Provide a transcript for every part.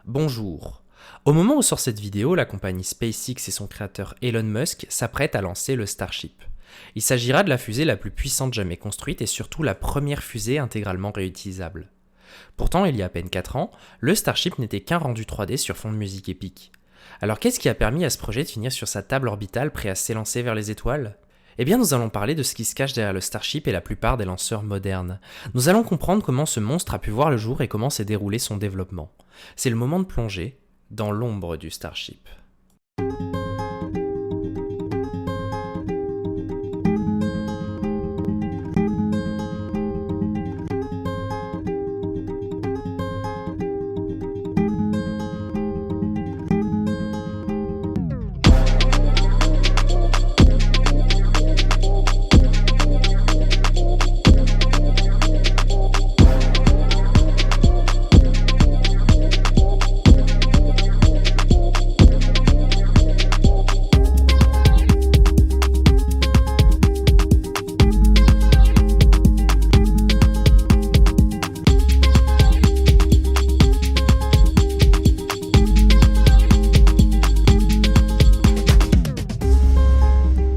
Bonjour. Au moment où sort cette vidéo, la compagnie SpaceX et son créateur Elon Musk s'apprêtent à lancer le Starship. Il s'agira de la fusée la plus puissante jamais construite et surtout la première fusée intégralement réutilisable. Pourtant, il y a à peine 4 ans, le Starship n'était qu'un rendu 3D sur fond de musique épique. Alors qu'est-ce qui a permis à ce projet de finir sur sa table orbitale prêt à s'élancer vers les étoiles ? Eh bien, nous allons parler de ce qui se cache derrière le Starship et la plupart des lanceurs modernes. Nous allons comprendre comment ce monstre a pu voir le jour et comment s'est déroulé son développement. C'est le moment de plonger dans l'ombre du Starship.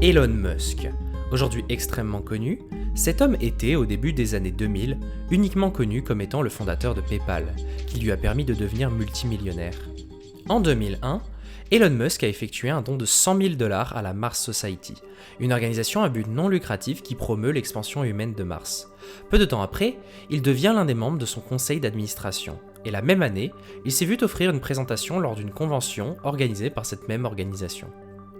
Elon Musk. Aujourd'hui extrêmement connu, cet homme était, au début des années 2000, uniquement connu comme étant le fondateur de PayPal, qui lui a permis de devenir multimillionnaire. En 2001, Elon Musk a effectué un don de $100 000 à la Mars Society, une organisation à but non lucratif qui promeut l'expansion humaine de Mars. Peu de temps après, il devient l'un des membres de son conseil d'administration, et la même année, il s'est vu offrir une présentation lors d'une convention organisée par cette même organisation.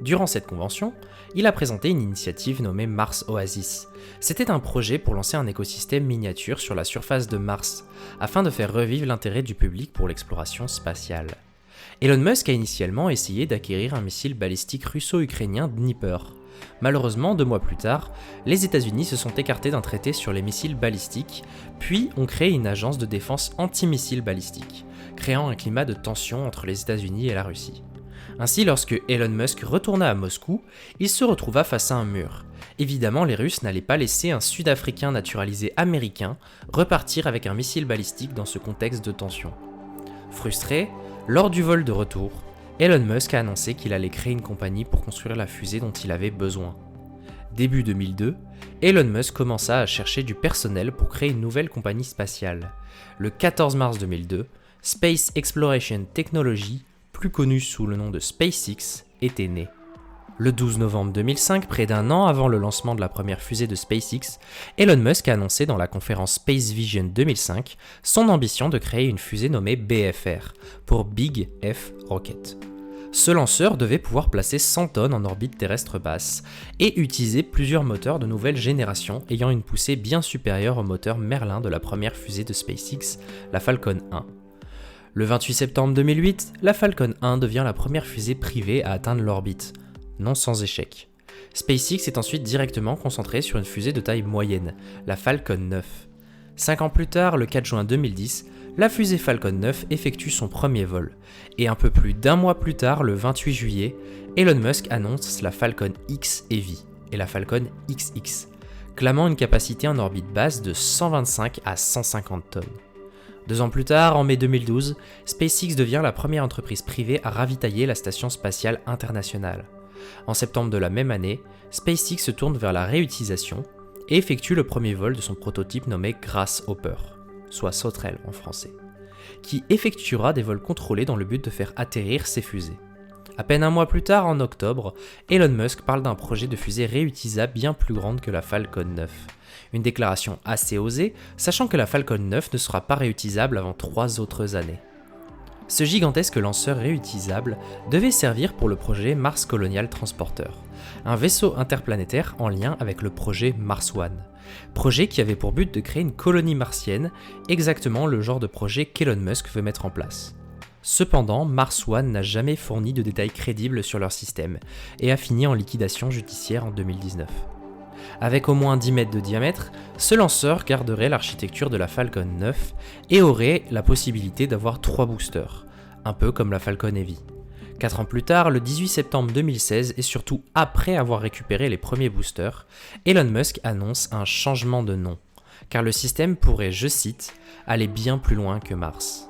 Durant cette convention, il a présenté une initiative nommée Mars Oasis. C'était un projet pour lancer un écosystème miniature sur la surface de Mars, afin de faire revivre l'intérêt du public pour l'exploration spatiale. Elon Musk a initialement essayé d'acquérir un missile balistique russo-ukrainien Dnipr. Malheureusement, 2 mois plus tard, les États-Unis se sont écartés d'un traité sur les missiles balistiques, puis ont créé une agence de défense anti-missiles balistiques, créant un climat de tension entre les États-Unis et la Russie. Ainsi, lorsque Elon Musk retourna à Moscou, il se retrouva face à un mur. Évidemment, les Russes n'allaient pas laisser un Sud-Africain naturalisé américain repartir avec un missile balistique dans ce contexte de tension. Frustré, lors du vol de retour, Elon Musk a annoncé qu'il allait créer une compagnie pour construire la fusée dont il avait besoin. Début 2002, Elon Musk commença à chercher du personnel pour créer une nouvelle compagnie spatiale. Le 14 mars 2002, Space Exploration Technology, plus connu sous le nom de SpaceX, était né. Le 12 novembre 2005, près d'un an avant le lancement de la première fusée de SpaceX, Elon Musk a annoncé dans la conférence Space Vision 2005 son ambition de créer une fusée nommée BFR, pour Big F Rocket. Ce lanceur devait pouvoir placer 100 tonnes en orbite terrestre basse et utiliser plusieurs moteurs de nouvelle génération ayant une poussée bien supérieure au moteur Merlin de la première fusée de SpaceX, la Falcon 1. Le 28 septembre 2008, la Falcon 1 devient la première fusée privée à atteindre l'orbite, non sans échec. SpaceX est ensuite directement concentré sur une fusée de taille moyenne, la Falcon 9. 5 ans plus tard, le 4 juin 2010, la fusée Falcon 9 effectue son premier vol, et un peu plus d'1 mois plus tard, le 28 juillet, Elon Musk annonce la Falcon X Heavy et la Falcon XX, clamant une capacité en orbite basse de 125 à 150 tonnes. 2 ans plus tard, en mai 2012, SpaceX devient la première entreprise privée à ravitailler la Station spatiale internationale. En septembre de la même année, SpaceX se tourne vers la réutilisation et effectue le premier vol de son prototype nommé Grasshopper, soit sauterelle en français, qui effectuera des vols contrôlés dans le but de faire atterrir ses fusées. À peine 1 mois plus tard, en octobre, Elon Musk parle d'un projet de fusée réutilisable bien plus grande que la Falcon 9. Une déclaration assez osée, sachant que la Falcon 9 ne sera pas réutilisable avant 3 autres années. Ce gigantesque lanceur réutilisable devait servir pour le projet Mars Colonial Transporter, un vaisseau interplanétaire en lien avec le projet Mars One, projet qui avait pour but de créer une colonie martienne, exactement le genre de projet qu'Elon Musk veut mettre en place. Cependant, Mars One n'a jamais fourni de détails crédibles sur leur système et a fini en liquidation judiciaire en 2019. Avec au moins 10 mètres de diamètre, ce lanceur garderait l'architecture de la Falcon 9 et aurait la possibilité d'avoir 3 boosters, un peu comme la Falcon Heavy. 4 ans plus tard, le 18 septembre 2016 et surtout après avoir récupéré les premiers boosters, Elon Musk annonce un changement de nom, car le système pourrait, je cite, aller bien plus loin que Mars.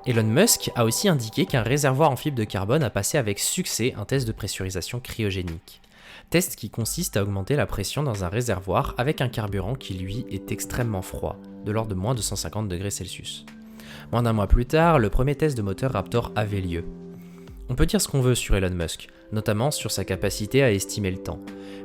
Elon Musk a aussi indiqué qu'un réservoir en fibre de carbone a passé avec succès un test de pressurisation cryogénique. Test qui consiste à augmenter la pression dans un réservoir avec un carburant qui lui est extrêmement froid, de l'ordre de moins de 150 degrés Celsius. Moins d'un mois plus tard, le premier test de moteur Raptor avait lieu. On peut dire ce qu'on veut sur Elon Musk, notamment sur sa capacité à estimer le temps.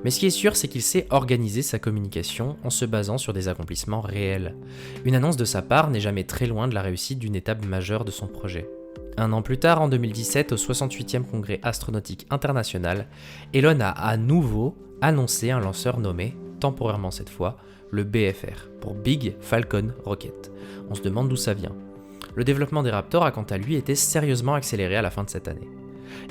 Mais ce qui est sûr, c'est qu'il sait organiser sa communication en se basant sur des accomplissements réels. Une annonce de sa part n'est jamais très loin de la réussite d'une étape majeure de son projet. Un an plus tard, en 2017, au 68e Congrès astronautique international, Elon a à nouveau annoncé un lanceur nommé, temporairement cette fois, le BFR, pour Big Falcon Rocket. On se demande d'où ça vient. Le développement des Raptors a quant à lui été sérieusement accéléré à la fin de cette année.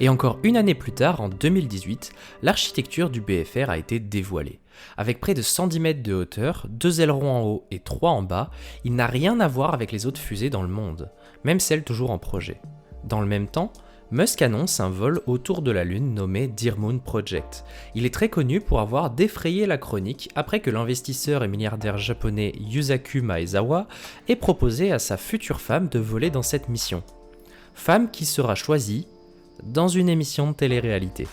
Et encore une année plus tard, en 2018, l'architecture du BFR a été dévoilée. Avec près de 110 mètres de hauteur, 2 ailerons en haut et 3 en bas, il n'a rien à voir avec les autres fusées dans le monde, même celles toujours en projet. Dans le même temps, Musk annonce un vol autour de la Lune nommé Dear Moon Project. Il est très connu pour avoir défrayé la chronique après que l'investisseur et milliardaire japonais Yusaku Maezawa ait proposé à sa future femme de voler dans cette mission. Femme qui sera choisie dans une émission de télé-réalité.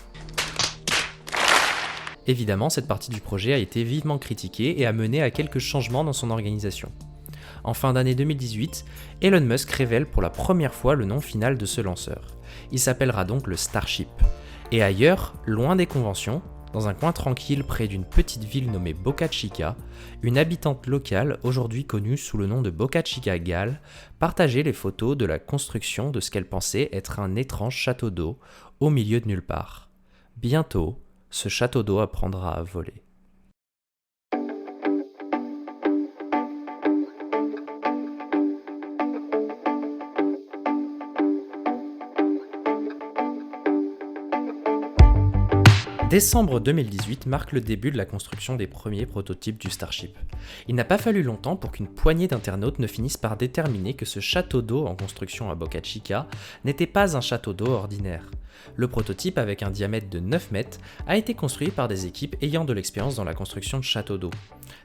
Évidemment, cette partie du projet a été vivement critiquée et a mené à quelques changements dans son organisation. En fin d'année 2018, Elon Musk révèle pour la première fois le nom final de ce lanceur. Il s'appellera donc le Starship. Et ailleurs, loin des conventions, dans un coin tranquille près d'une petite ville nommée Boca Chica, une habitante locale, aujourd'hui connue sous le nom de Boca Chica Gal, partageait les photos de la construction de ce qu'elle pensait être un étrange château d'eau au milieu de nulle part. Bientôt, ce château d'eau apprendra à voler. Décembre 2018 marque le début de la construction des premiers prototypes du Starship. Il n'a pas fallu longtemps pour qu'une poignée d'internautes ne finissent par déterminer que ce château d'eau en construction à Boca Chica n'était pas un château d'eau ordinaire. Le prototype, avec un diamètre de 9 mètres, a été construit par des équipes ayant de l'expérience dans la construction de châteaux d'eau.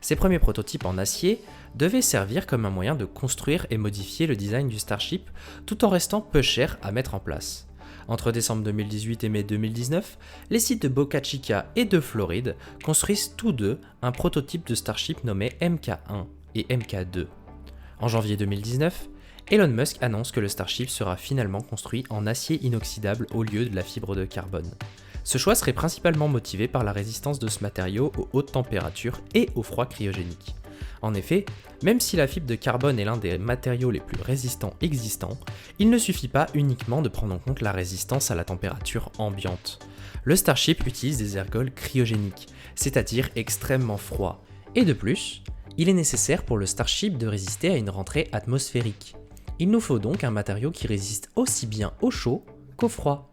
Ces premiers prototypes en acier devaient servir comme un moyen de construire et modifier le design du Starship tout en restant peu cher à mettre en place. Entre décembre 2018 et mai 2019, les sites de Boca Chica et de Floride construisent tous deux un prototype de Starship nommé Mk1 et Mk2. En janvier 2019, Elon Musk annonce que le Starship sera finalement construit en acier inoxydable au lieu de la fibre de carbone. Ce choix serait principalement motivé par la résistance de ce matériau aux hautes températures et au froid cryogénique. En effet, même si la fibre de carbone est l'un des matériaux les plus résistants existants, il ne suffit pas uniquement de prendre en compte la résistance à la température ambiante. Le Starship utilise des ergols cryogéniques, c'est-à-dire extrêmement froids. Et de plus, il est nécessaire pour le Starship de résister à une rentrée atmosphérique. Il nous faut donc un matériau qui résiste aussi bien au chaud qu'au froid.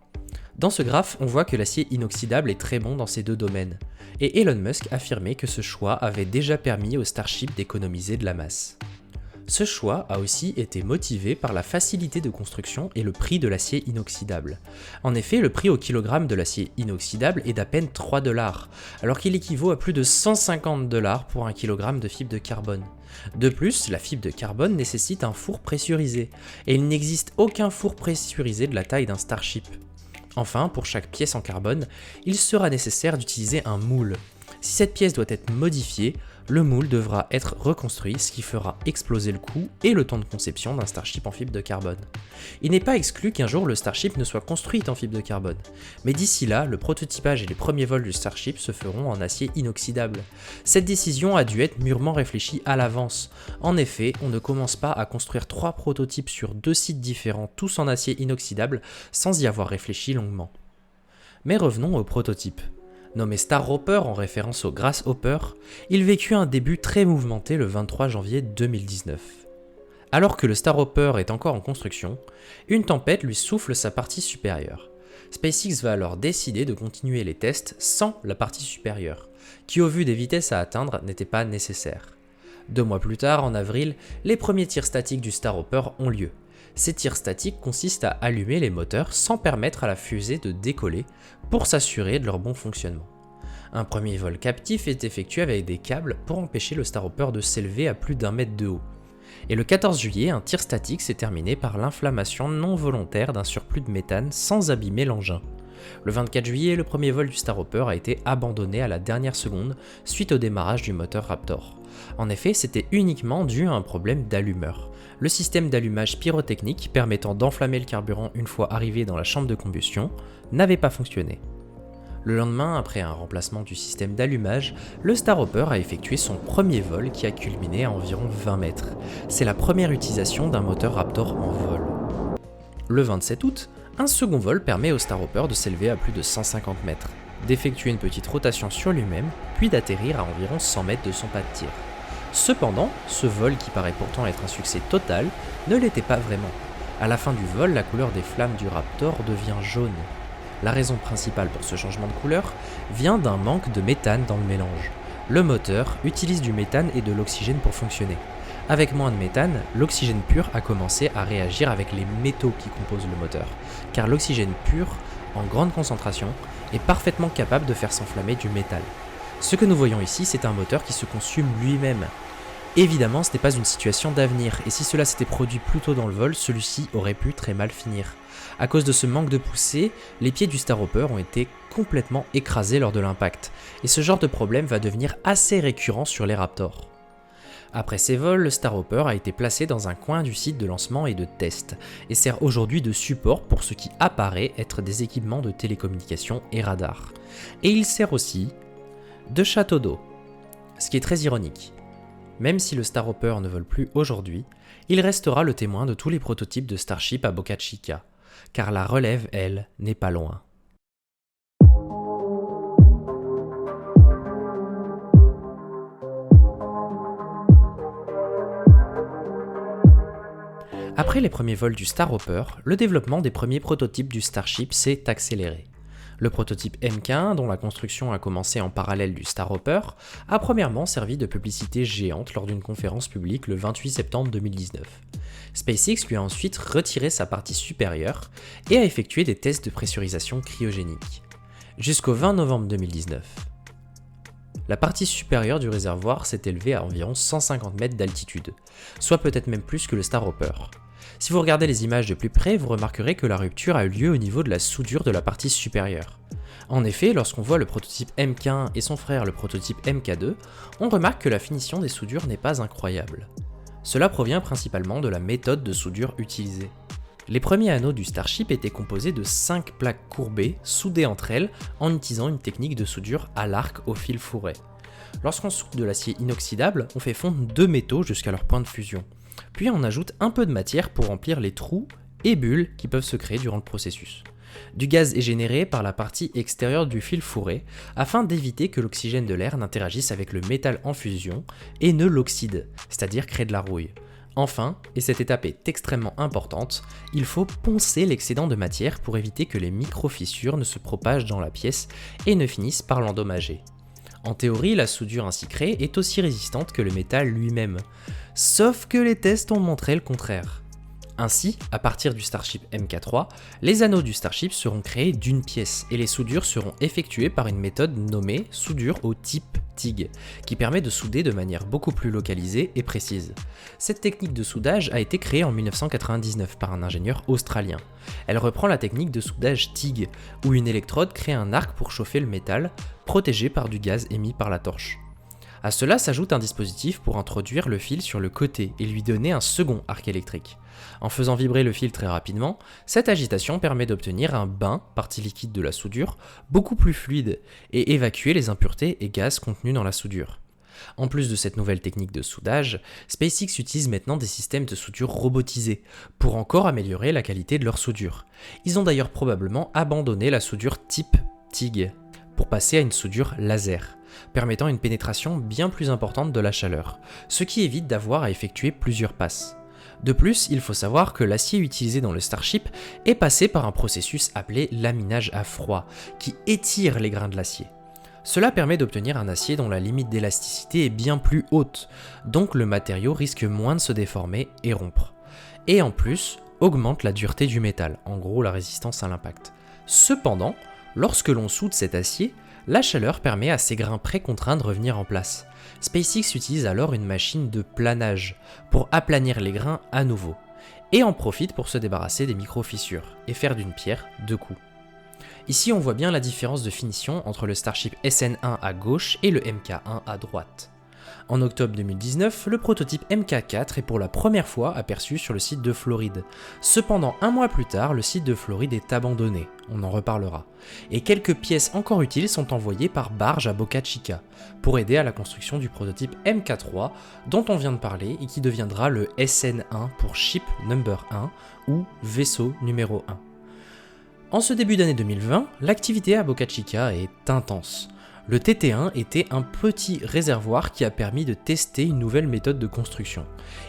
Dans ce graphe, on voit que l'acier inoxydable est très bon dans ces deux domaines, et Elon Musk affirmait que ce choix avait déjà permis au Starship d'économiser de la masse. Ce choix a aussi été motivé par la facilité de construction et le prix de l'acier inoxydable. En effet, le prix au kilogramme de l'acier inoxydable est d'à peine 3 $, alors qu'il équivaut à plus de 150 $ pour un kilogramme de fibre de carbone. De plus, la fibre de carbone nécessite un four pressurisé, et il n'existe aucun four pressurisé de la taille d'un Starship. Enfin, pour chaque pièce en carbone, il sera nécessaire d'utiliser un moule. Si cette pièce doit être modifiée, le moule devra être reconstruit, ce qui fera exploser le coût et le temps de conception d'un Starship en fibre de carbone. Il n'est pas exclu qu'un jour le Starship ne soit construit en fibre de carbone, mais d'ici là, le prototypage et les premiers vols du Starship se feront en acier inoxydable. Cette décision a dû être mûrement réfléchie à l'avance. En effet, on ne commence pas à construire 3 prototypes sur 2 sites différents, tous en acier inoxydable, sans y avoir réfléchi longuement. Mais revenons au prototype. Nommé Starhopper en référence au Grasshopper, il vécut un début très mouvementé le 23 janvier 2019. Alors que le Starhopper est encore en construction, une tempête lui souffle sa partie supérieure. SpaceX va alors décider de continuer les tests sans la partie supérieure, qui au vu des vitesses à atteindre n'était pas nécessaire. 2 mois plus tard, en avril, les premiers tirs statiques du Starhopper ont lieu. Ces tirs statiques consistent à allumer les moteurs sans permettre à la fusée de décoller pour s'assurer de leur bon fonctionnement. Un premier vol captif est effectué avec des câbles pour empêcher le Starhopper de s'élever à plus d'1 mètre de haut. Et le 14 juillet, un tir statique s'est terminé par l'inflammation non volontaire d'un surplus de méthane sans abîmer l'engin. Le 24 juillet, le premier vol du Starhopper a été abandonné à la dernière seconde suite au démarrage du moteur Raptor. En effet, c'était uniquement dû à un problème d'allumeur. Le système d'allumage pyrotechnique permettant d'enflammer le carburant une fois arrivé dans la chambre de combustion n'avait pas fonctionné. Le lendemain, après un remplacement du système d'allumage, le Starhopper a effectué son premier vol qui a culminé à environ 20 mètres. C'est la première utilisation d'un moteur Raptor en vol. Le 27 août, un second vol permet au Starhopper de s'élever à plus de 150 mètres, d'effectuer une petite rotation sur lui-même, puis d'atterrir à environ 100 mètres de son pas de tir. Cependant, ce vol qui paraît pourtant être un succès total, ne l'était pas vraiment. À la fin du vol, la couleur des flammes du Raptor devient jaune. La raison principale pour ce changement de couleur vient d'un manque de méthane dans le mélange. Le moteur utilise du méthane et de l'oxygène pour fonctionner. Avec moins de méthane, l'oxygène pur a commencé à réagir avec les métaux qui composent le moteur, car l'oxygène pur, en grande concentration, est parfaitement capable de faire s'enflammer du métal. Ce que nous voyons ici, c'est un moteur qui se consume lui-même. Évidemment, ce n'est pas une situation d'avenir, et si cela s'était produit plus tôt dans le vol, celui-ci aurait pu très mal finir. À cause de ce manque de poussée, les pieds du Starhopper ont été complètement écrasés lors de l'impact, et ce genre de problème va devenir assez récurrent sur les Raptors. Après ces vols, le Starhopper a été placé dans un coin du site de lancement et de test, et sert aujourd'hui de support pour ce qui apparaît être des équipements de télécommunications et radars. Et il sert aussi de château d'eau, ce qui est très ironique. Même si le Starhopper ne vole plus aujourd'hui, il restera le témoin de tous les prototypes de Starship à Boca Chica, car la relève, elle, n'est pas loin. Après les premiers vols du Starhopper, le développement des premiers prototypes du Starship s'est accéléré. Le prototype Mk1, dont la construction a commencé en parallèle du Starhopper, a premièrement servi de publicité géante lors d'une conférence publique le 28 septembre 2019. SpaceX lui a ensuite retiré sa partie supérieure et a effectué des tests de pressurisation cryogénique. Jusqu'au 20 novembre 2019. La partie supérieure du réservoir s'est élevée à environ 150 mètres d'altitude, soit peut-être même plus que le Starhopper. Si vous regardez les images de plus près, vous remarquerez que la rupture a eu lieu au niveau de la soudure de la partie supérieure. En effet, lorsqu'on voit le prototype Mk1 et son frère le prototype Mk2, on remarque que la finition des soudures n'est pas incroyable. Cela provient principalement de la méthode de soudure utilisée. Les premiers anneaux du Starship étaient composés de 5 plaques courbées, soudées entre elles, en utilisant une technique de soudure à l'arc au fil fourré. Lorsqu'on soude de l'acier inoxydable, on fait fondre 2 métaux jusqu'à leur point de fusion. Puis on ajoute un peu de matière pour remplir les trous et bulles qui peuvent se créer durant le processus. Du gaz est généré par la partie extérieure du fil fourré afin d'éviter que l'oxygène de l'air n'interagisse avec le métal en fusion et ne l'oxyde, c'est-à-dire crée de la rouille. Enfin, et cette étape est extrêmement importante, il faut poncer l'excédent de matière pour éviter que les micro-fissures ne se propagent dans la pièce et ne finissent par l'endommager. En théorie, la soudure ainsi créée est aussi résistante que le métal lui-même, sauf que les tests ont montré le contraire. Ainsi, à partir du Starship Mk3, les anneaux du Starship seront créés d'une pièce et les soudures seront effectuées par une méthode nommée soudure au type TIG, qui permet de souder de manière beaucoup plus localisée et précise. Cette technique de soudage a été créée en 1999 par un ingénieur australien. Elle reprend la technique de soudage TIG, où une électrode crée un arc pour chauffer le métal, protégé par du gaz émis par la torche. À cela s'ajoute un dispositif pour introduire le fil sur le côté et lui donner un second arc électrique. En faisant vibrer le fil très rapidement, cette agitation permet d'obtenir un bain, partie liquide de la soudure, beaucoup plus fluide et évacuer les impuretés et gaz contenus dans la soudure. En plus de cette nouvelle technique de soudage, SpaceX utilise maintenant des systèmes de soudure robotisés pour encore améliorer la qualité de leur soudure. Ils ont d'ailleurs probablement abandonné la soudure type TIG pour passer à une soudure laser, permettant une pénétration bien plus importante de la chaleur, ce qui évite d'avoir à effectuer plusieurs passes. De plus, il faut savoir que l'acier utilisé dans le Starship est passé par un processus appelé laminage à froid, qui étire les grains de l'acier. Cela permet d'obtenir un acier dont la limite d'élasticité est bien plus haute, donc le matériau risque moins de se déformer et rompre. Et en plus, augmente la dureté du métal, en gros la résistance à l'impact. Cependant, lorsque l'on soude cet acier, la chaleur permet à ces grains précontraints de revenir en place. SpaceX utilise alors une machine de planage pour aplanir les grains à nouveau, et en profite pour se débarrasser des micro-fissures et faire d'une pierre deux coups. Ici on voit bien la différence de finition entre le Starship SN1 à gauche et le Mk1 à droite. En octobre 2019, le prototype Mk4 est pour la première fois aperçu sur le site de Floride. Cependant, un mois plus tard, le site de Floride est abandonné, on en reparlera, et quelques pièces encore utiles sont envoyées par barge à Boca Chica, pour aider à la construction du prototype Mk3 dont on vient de parler et qui deviendra le SN1 pour Ship Number 1 ou Vaisseau numéro 1. En ce début d'année 2020, l'activité à Boca Chica est intense. Le TT1 était un petit réservoir qui a permis de tester une nouvelle méthode de construction.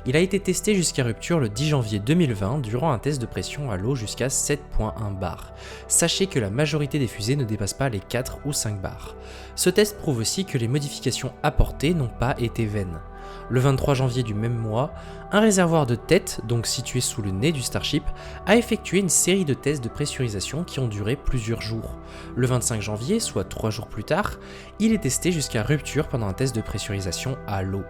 Il a été testé jusqu'à rupture le 10 janvier 2020 durant un test de pression à l'eau jusqu'à 7.1 bar. Sachez que la majorité des fusées ne dépassent pas les 4 ou 5 bars. Ce test prouve aussi que les modifications apportées n'ont pas été vaines. Le 23 janvier du même mois, un réservoir de tête, donc situé sous le nez du Starship, a effectué une série de tests de pressurisation qui ont duré plusieurs jours. Le 25 janvier, soit 3 jours plus tard, il est testé jusqu'à rupture pendant un test de pressurisation à l'eau.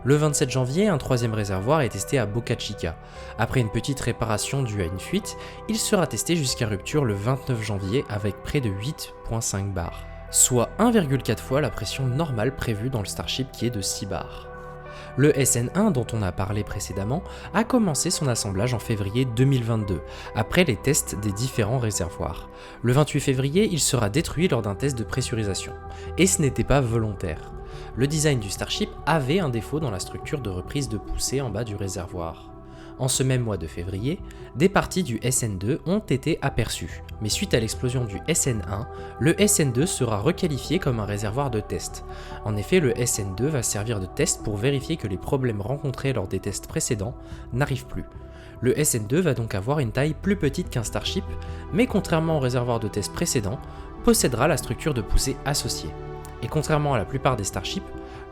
Le 27 janvier, un troisième réservoir est testé à Boca Chica. Après une petite réparation due à une fuite, il sera testé jusqu'à rupture le 29 janvier avec près de 8.5 bars, soit 1,4 fois la pression normale prévue dans le Starship qui est de 6 bars. Le SN1 dont on a parlé précédemment a commencé son assemblage en février 2022, après les tests des différents réservoirs. Le 28 février, il sera détruit lors d'un test de pressurisation. Et ce n'était pas volontaire. Le design du Starship avait un défaut dans la structure de reprise de poussée en bas du réservoir. En ce même mois de février, des parties du SN2 ont été aperçues, mais suite à l'explosion du SN1, le SN2 sera requalifié comme un réservoir de test. En effet, le SN2 va servir de test pour vérifier que les problèmes rencontrés lors des tests précédents n'arrivent plus. Le SN2 va donc avoir une taille plus petite qu'un Starship, mais contrairement au réservoir de test précédent, possédera la structure de poussée associée. Et contrairement à la plupart des Starships,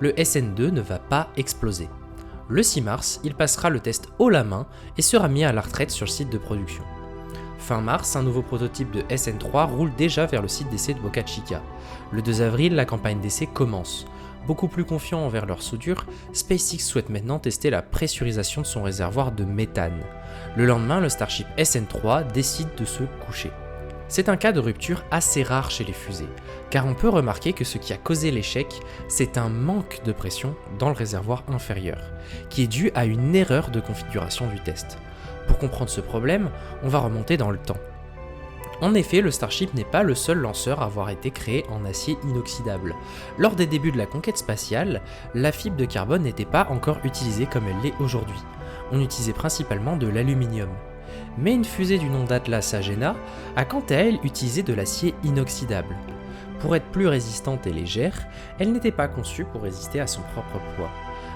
le SN2 ne va pas exploser. Le 6 mars, il passera le test haut la main et sera mis à la retraite sur le site de production. Fin mars, un nouveau prototype de SN3 roule déjà vers le site d'essai de Boca Chica. Le 2 avril, la campagne d'essai commence. Beaucoup plus confiant envers leur soudure, SpaceX souhaite maintenant tester la pressurisation de son réservoir de méthane. Le lendemain, le Starship SN3 décide de se coucher. C'est un cas de rupture assez rare chez les fusées, car on peut remarquer que ce qui a causé l'échec, c'est un manque de pression dans le réservoir inférieur, qui est dû à une erreur de configuration du test. Pour comprendre ce problème, on va remonter dans le temps. En effet, le Starship n'est pas le seul lanceur à avoir été créé en acier inoxydable. Lors des débuts de la conquête spatiale, la fibre de carbone n'était pas encore utilisée comme elle l'est aujourd'hui. On utilisait principalement de l'aluminium. Mais une fusée du nom d'Atlas Agena a quant à elle utilisé de l'acier inoxydable. Pour être plus résistante et légère, elle n'était pas conçue pour résister à son propre poids.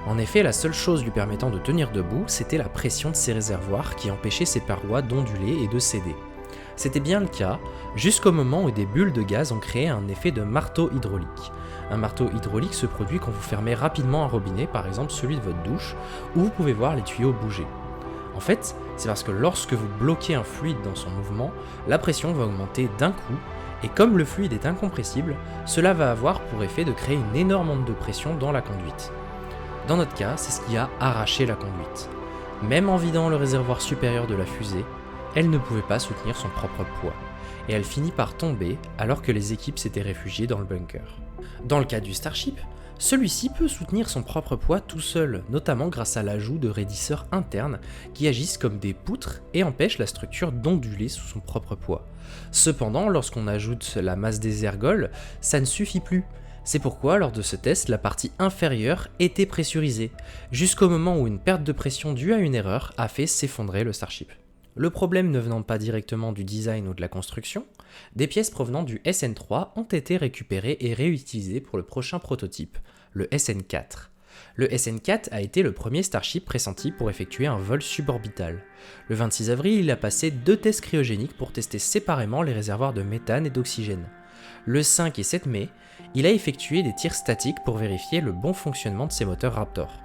En effet, la seule chose lui permettant de tenir debout, c'était la pression de ses réservoirs qui empêchait ses parois d'onduler et de céder. C'était bien le cas, jusqu'au moment où des bulles de gaz ont créé un effet de marteau hydraulique. Un marteau hydraulique se produit quand vous fermez rapidement un robinet, par exemple celui de votre douche, où vous pouvez voir les tuyaux bouger. En fait, c'est parce que lorsque vous bloquez un fluide dans son mouvement, la pression va augmenter d'un coup, et comme le fluide est incompressible, cela va avoir pour effet de créer une énorme onde de pression dans la conduite. Dans notre cas, c'est ce qui a arraché la conduite. Même en vidant le réservoir supérieur de la fusée, elle ne pouvait pas soutenir son propre poids, et elle finit par tomber alors que les équipes s'étaient réfugiées dans le bunker. Dans le cas du Starship, celui-ci peut soutenir son propre poids tout seul, notamment grâce à l'ajout de raidisseurs internes qui agissent comme des poutres et empêchent la structure d'onduler sous son propre poids. Cependant, lorsqu'on ajoute la masse des ergols, ça ne suffit plus. C'est pourquoi, lors de ce test, la partie inférieure était pressurisée, jusqu'au moment où une perte de pression due à une erreur a fait s'effondrer le Starship. Le problème ne venant pas directement du design ou de la construction, des pièces provenant du SN3 ont été récupérées et réutilisées pour le prochain prototype, le SN4. Le SN4 a été le premier Starship pressenti pour effectuer un vol suborbital. Le 26 avril, il a passé 2 tests cryogéniques pour tester séparément les réservoirs de méthane et d'oxygène. Le 5 et 7 mai, il a effectué des tirs statiques pour vérifier le bon fonctionnement de ses moteurs Raptor.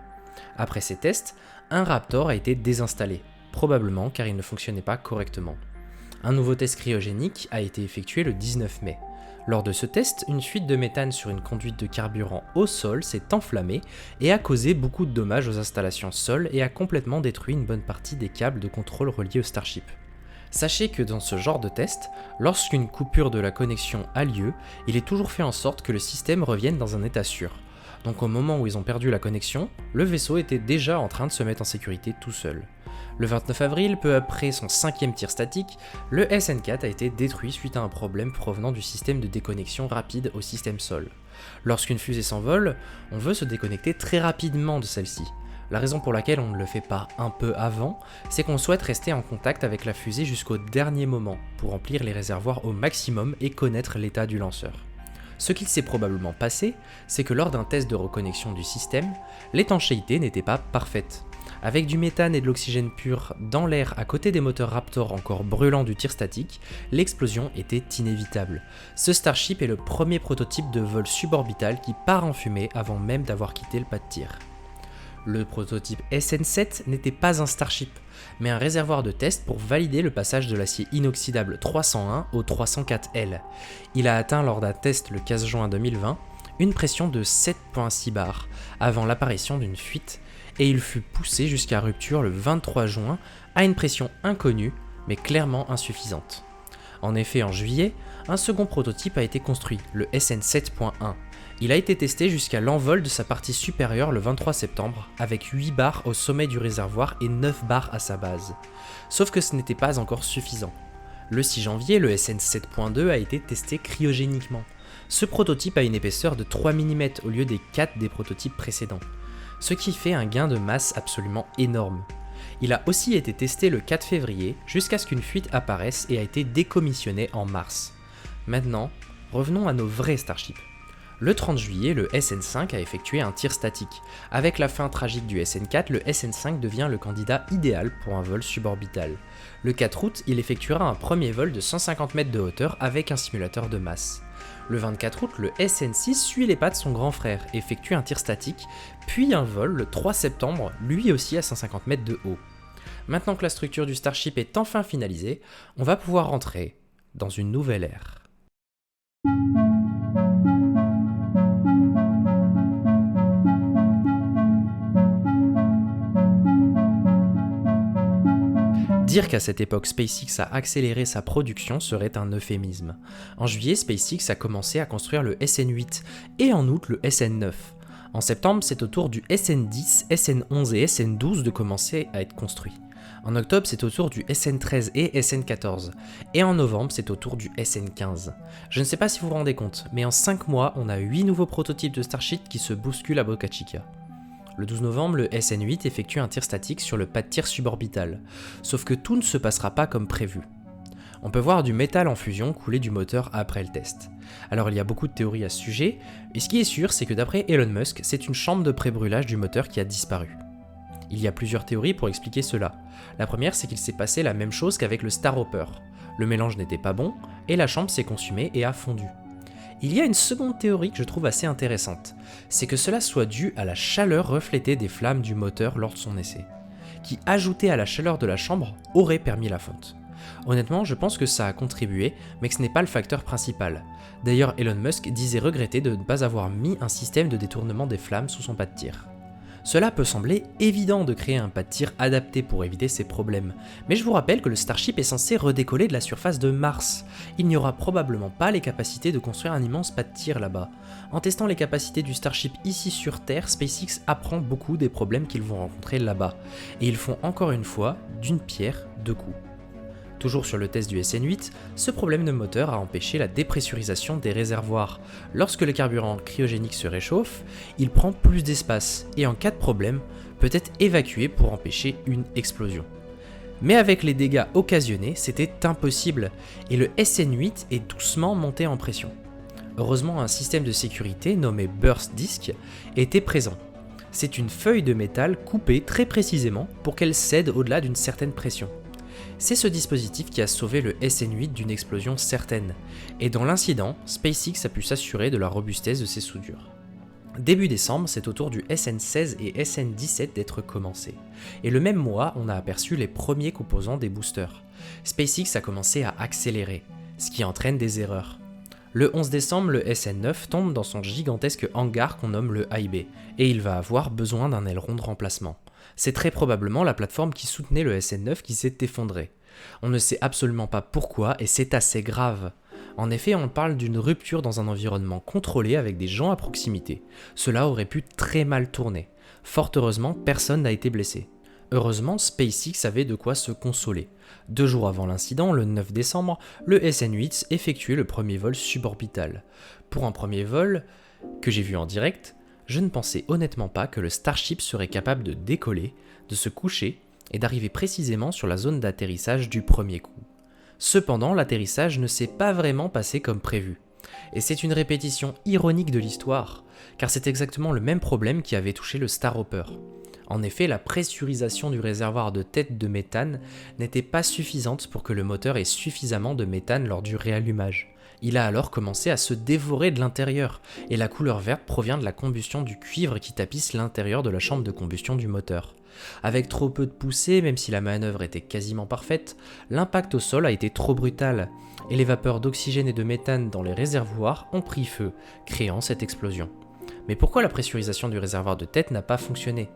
Après ces tests, un Raptor a été désinstallé, probablement car il ne fonctionnait pas correctement. Un nouveau test cryogénique a été effectué le 19 mai. Lors de ce test, une fuite de méthane sur une conduite de carburant au sol s'est enflammée et a causé beaucoup de dommages aux installations sol et a complètement détruit une bonne partie des câbles de contrôle reliés au Starship. Sachez que dans ce genre de test, lorsqu'une coupure de la connexion a lieu, il est toujours fait en sorte que le système revienne dans un état sûr. Donc au moment où ils ont perdu la connexion, le vaisseau était déjà en train de se mettre en sécurité tout seul. Le 29 avril, peu après son 5e tir statique, le SN4 a été détruit suite à un problème provenant du système de déconnexion rapide au système sol. Lorsqu'une fusée s'envole, on veut se déconnecter très rapidement de celle-ci. La raison pour laquelle on ne le fait pas un peu avant, c'est qu'on souhaite rester en contact avec la fusée jusqu'au dernier moment pour remplir les réservoirs au maximum et connaître l'état du lanceur. Ce qu'il s'est probablement passé, c'est que lors d'un test de reconnexion du système, l'étanchéité n'était pas parfaite. Avec du méthane et de l'oxygène pur dans l'air à côté des moteurs Raptor encore brûlants du tir statique, l'explosion était inévitable. Ce Starship est le premier prototype de vol suborbital qui part en fumée avant même d'avoir quitté le pas de tir. Le prototype SN7 n'était pas un Starship, mais un réservoir de test pour valider le passage de l'acier inoxydable 301 au 304L. Il a atteint lors d'un test le 15 juin 2020 une pression de 7,6 bars avant l'apparition d'une fuite et il fut poussé jusqu'à rupture le 23 juin à une pression inconnue mais clairement insuffisante. En effet, en juillet, un second prototype a été construit, le SN7.1. Il a été testé jusqu'à l'envol de sa partie supérieure le 23 septembre, avec 8 bars au sommet du réservoir et 9 bars à sa base. Sauf que ce n'était pas encore suffisant. Le 6 janvier, le SN7.2 a été testé cryogéniquement. Ce prototype a une épaisseur de 3 mm au lieu des 4 des prototypes précédents, ce qui fait un gain de masse absolument énorme. Il a aussi été testé le 4 février jusqu'à ce qu'une fuite apparaisse et a été décommissionné en mars. Maintenant, revenons à nos vrais Starships. Le 30 juillet, le SN5 a effectué un tir statique. Avec la fin tragique du SN4, le SN5 devient le candidat idéal pour un vol suborbital. Le 4 août, il effectuera un premier vol de 150 mètres de hauteur avec un simulateur de masse. Le 24 août, le SN6 suit les pas de son grand frère, effectue un tir statique, puis un vol le 3 septembre, lui aussi à 150 mètres de haut. Maintenant que la structure du Starship est enfin finalisée, on va pouvoir rentrer dans une nouvelle ère. Dire qu'à cette époque SpaceX a accéléré sa production serait un euphémisme. En juillet, SpaceX a commencé à construire le SN8 et en août le SN9. En septembre, c'est au tour du SN10, SN11 et SN12 de commencer à être construits. En octobre, c'est au tour du SN13 et SN14. Et en novembre, c'est au tour du SN15. Je ne sais pas si vous vous rendez compte, mais en 5 mois, on a 8 nouveaux prototypes de Starship qui se bousculent à Boca Chica. Le 12 novembre, le SN8 effectue un tir statique sur le pas de tir suborbital, sauf que tout ne se passera pas comme prévu. On peut voir du métal en fusion couler du moteur après le test. Alors il y a beaucoup de théories à ce sujet, et ce qui est sûr, c'est que d'après Elon Musk, c'est une chambre de pré-brûlage du moteur qui a disparu. Il y a plusieurs théories pour expliquer cela. La première, c'est qu'il s'est passé la même chose qu'avec le Starhopper. Le mélange n'était pas bon, et la chambre s'est consumée et a fondu. Il y a une seconde théorie que je trouve assez intéressante, c'est que cela soit dû à la chaleur reflétée des flammes du moteur lors de son essai, qui ajoutée à la chaleur de la chambre aurait permis la fonte. Honnêtement, je pense que ça a contribué, mais que ce n'est pas le facteur principal. D'ailleurs, Elon Musk disait regretter de ne pas avoir mis un système de détournement des flammes sous son pas de tir. Cela peut sembler évident de créer un pas de tir adapté pour éviter ces problèmes, mais je vous rappelle que le Starship est censé redécoller de la surface de Mars. Il n'y aura probablement pas les capacités de construire un immense pas de tir là-bas. En testant les capacités du Starship ici sur Terre, SpaceX apprend beaucoup des problèmes qu'ils vont rencontrer là-bas, et ils font encore une fois d'une pierre deux coups. Toujours sur le test du SN8, ce problème de moteur a empêché la dépressurisation des réservoirs. Lorsque le carburant cryogénique se réchauffe, il prend plus d'espace et en cas de problème, peut être évacué pour empêcher une explosion. Mais avec les dégâts occasionnés, c'était impossible et le SN8 est doucement monté en pression. Heureusement, un système de sécurité nommé Burst Disc était présent. C'est une feuille de métal coupée très précisément pour qu'elle cède au-delà d'une certaine pression. C'est ce dispositif qui a sauvé le SN8 d'une explosion certaine, et dans l'incident, SpaceX a pu s'assurer de la robustesse de ses soudures. Début décembre, c'est au tour du SN16 et SN17 d'être commencé, et le même mois, on a aperçu les premiers composants des boosters. SpaceX a commencé à accélérer, ce qui entraîne des erreurs. Le 11 décembre, le SN9 tombe dans son gigantesque hangar qu'on nomme le High Bay, et il va avoir besoin d'un aileron de remplacement. C'est très probablement la plateforme qui soutenait le SN9 qui s'est effondrée. On ne sait absolument pas pourquoi, et c'est assez grave. En effet, on parle d'une rupture dans un environnement contrôlé avec des gens à proximité. Cela aurait pu très mal tourner. Fort heureusement, personne n'a été blessé. Heureusement, SpaceX avait de quoi se consoler. 2 jours avant l'incident, le 9 décembre, le SN8 effectuait le premier vol suborbital. Pour un premier vol, que j'ai vu en direct, je ne pensais honnêtement pas que le Starship serait capable de décoller, de se coucher et d'arriver précisément sur la zone d'atterrissage du premier coup. Cependant, l'atterrissage ne s'est pas vraiment passé comme prévu. Et c'est une répétition ironique de l'histoire, car c'est exactement le même problème qui avait touché le Starhopper. En effet, la pressurisation du réservoir de tête de méthane n'était pas suffisante pour que le moteur ait suffisamment de méthane lors du réallumage. Il a alors commencé à se dévorer de l'intérieur, et la couleur verte provient de la combustion du cuivre qui tapisse l'intérieur de la chambre de combustion du moteur. Avec trop peu de poussée, même si la manœuvre était quasiment parfaite, l'impact au sol a été trop brutal, et les vapeurs d'oxygène et de méthane dans les réservoirs ont pris feu, créant cette explosion. Mais pourquoi la pressurisation du réservoir de tête n'a pas fonctionné ?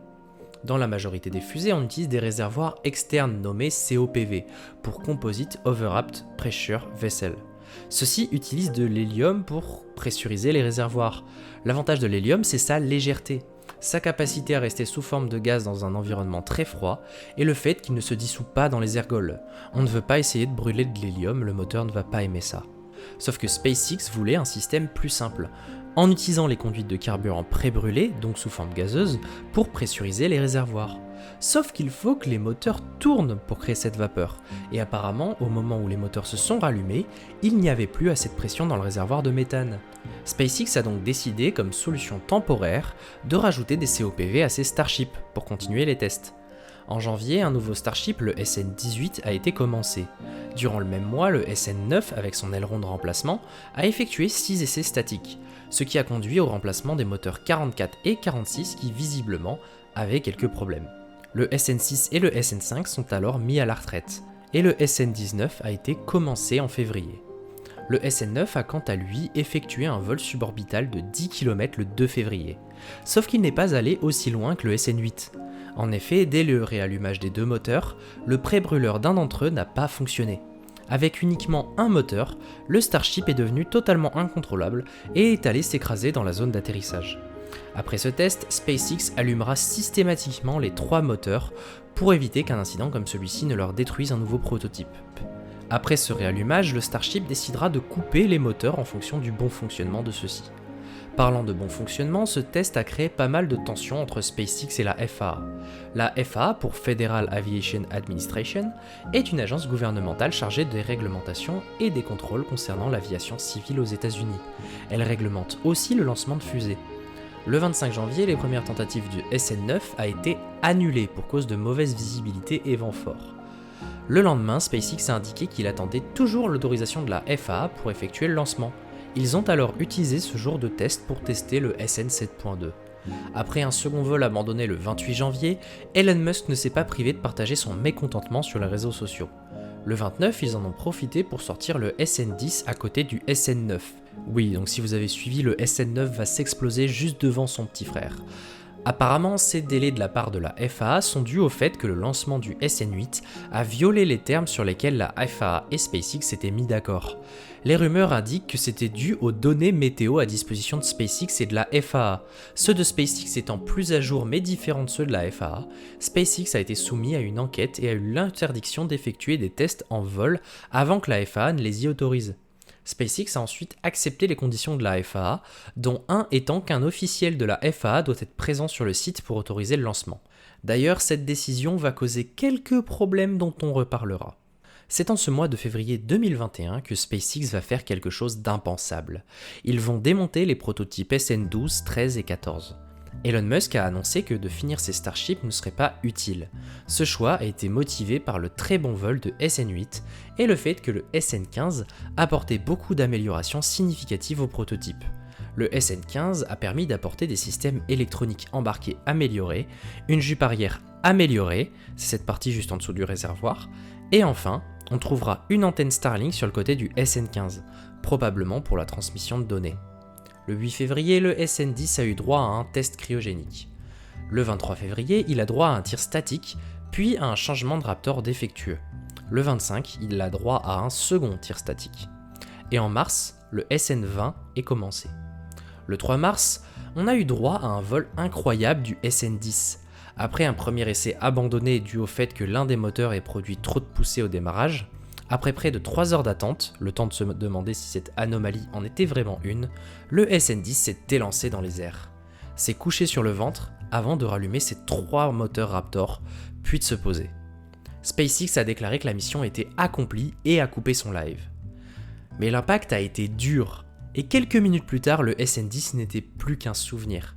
Dans la majorité des fusées, on utilise des réservoirs externes nommés COPV, pour Composite Overwrapped Pressure Vessel. Ceux-ci utilisent de l'hélium pour pressuriser les réservoirs. L'avantage de l'hélium, c'est sa légèreté, sa capacité à rester sous forme de gaz dans un environnement très froid, et le fait qu'il ne se dissout pas dans les ergols. On ne veut pas essayer de brûler de l'hélium, le moteur ne va pas aimer ça. Sauf que SpaceX voulait un système plus simple, en utilisant les conduites de carburant pré-brûlées, donc sous forme gazeuse, pour pressuriser les réservoirs. Sauf qu'il faut que les moteurs tournent pour créer cette vapeur, et apparemment, au moment où les moteurs se sont rallumés, il n'y avait plus assez de pression dans le réservoir de méthane. SpaceX a donc décidé, comme solution temporaire, de rajouter des COPV à ses Starships pour continuer les tests. En janvier, un nouveau Starship, le SN18, a été commencé. Durant le même mois, le SN9, avec son aileron de remplacement, a effectué 6 essais statiques, ce qui a conduit au remplacement des moteurs 44 et 46 qui, visiblement, avaient quelques problèmes. Le SN6 et le SN5 sont alors mis à la retraite, et le SN19 a été commencé en février. Le SN9 a quant à lui effectué un vol suborbital de 10 km le 2 février, sauf qu'il n'est pas allé aussi loin que le SN8. En effet, dès le réallumage des 2 moteurs, le pré-brûleur d'un d'entre eux n'a pas fonctionné. Avec uniquement un moteur, le Starship est devenu totalement incontrôlable et est allé s'écraser dans la zone d'atterrissage. Après ce test, SpaceX allumera systématiquement les 3 moteurs pour éviter qu'un incident comme celui-ci ne leur détruise un nouveau prototype. Après ce réallumage, le Starship décidera de couper les moteurs en fonction du bon fonctionnement de ceux-ci. Parlant de bon fonctionnement, ce test a créé pas mal de tensions entre SpaceX et la FAA. La FAA, pour Federal Aviation Administration, est une agence gouvernementale chargée des réglementations et des contrôles concernant l'aviation civile aux États-Unis. Elle réglemente aussi le lancement de fusées. Le 25 janvier, les premières tentatives du SN9 a été annulées pour cause de mauvaise visibilité et vent fort. Le lendemain, SpaceX a indiqué qu'il attendait toujours l'autorisation de la FAA pour effectuer le lancement. Ils ont alors utilisé ce jour de test pour tester le SN7.2. Après un second vol abandonné le 28 janvier, Elon Musk ne s'est pas privé de partager son mécontentement sur les réseaux sociaux. Le 29, ils en ont profité pour sortir le SN10 à côté du SN9. Oui, donc si vous avez suivi, le SN9 va s'exploser juste devant son petit frère. Apparemment, ces délais de la part de la FAA sont dus au fait que le lancement du SN8 a violé les termes sur lesquels la FAA et SpaceX s'étaient mis d'accord. Les rumeurs indiquent que c'était dû aux données météo à disposition de SpaceX et de la FAA. Ceux de SpaceX étant plus à jour mais différents de ceux de la FAA, SpaceX a été soumis à une enquête et a eu l'interdiction d'effectuer des tests en vol avant que la FAA ne les y autorise. SpaceX a ensuite accepté les conditions de la FAA, dont un étant qu'un officiel de la FAA doit être présent sur le site pour autoriser le lancement. D'ailleurs, cette décision va causer quelques problèmes dont on reparlera. C'est en ce mois de février 2021 que SpaceX va faire quelque chose d'impensable. Ils vont démonter les prototypes SN12, 13 et 14. Elon Musk a annoncé que de finir ses Starships ne serait pas utile. Ce choix a été motivé par le très bon vol de SN8 et le fait que le SN15 apportait beaucoup d'améliorations significatives au prototype. Le SN15 a permis d'apporter des systèmes électroniques embarqués améliorés, une jupe arrière améliorée, c'est cette partie juste en dessous du réservoir, Et enfin, on trouvera une antenne Starlink sur le côté du SN15, probablement pour la transmission de données. Le 8 février, le SN10 a eu droit à un test cryogénique. Le 23 février, il a droit à un tir statique, puis à un changement de Raptor défectueux. Le 25, il a droit à un second tir statique. Et en mars, le SN20 est commencé. Le 3 mars, on a eu droit à un vol incroyable du SN10. Après un premier essai abandonné dû au fait que l'un des moteurs ait produit trop de poussée au démarrage, après près de 3 heures d'attente, le temps de se demander si cette anomalie en était vraiment une, le SN10 s'est élancé dans les airs. S'est couché sur le ventre avant de rallumer ses 3 moteurs Raptor, puis de se poser. SpaceX a déclaré que la mission était accomplie et a coupé son live. Mais l'impact a été dur, et quelques minutes plus tard, le SN10 n'était plus qu'un souvenir.